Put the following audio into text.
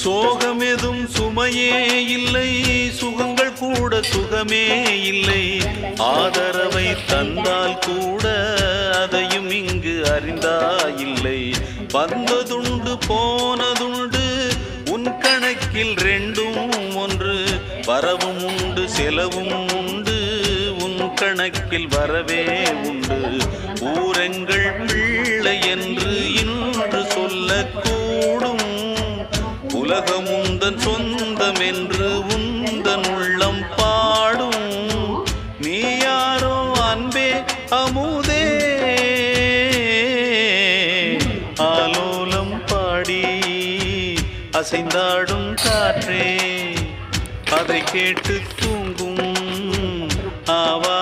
சோகமெதும் சுமையே இல்லை, சுகங்கள் கூட சுகமே இல்லை. ஆதரவை தந்தால் கூட அதையும் இங்கு அறிந்தாயில்லை. வந்ததுண்டு போனதுண்டு உன் கணக்கில் ரெண்டும் ஒன்று. வரவும் உண்டு செலவும் உண்டு, உன் கணக்கில் வரவே உண்டு. ஊரெங்கள் பிள்ளை என்று இன்று சொல்லக்கூடும். உலகம் உந்தன் சொந்தம் என்று உந்தன் உள்ளம் பாடும். நீ யாரோ அன்பே அமுதே, ஆலோலம் பாடி அசைந்தாடும் காற்றே, அதை கேட்டு தூங்கும் ஆவா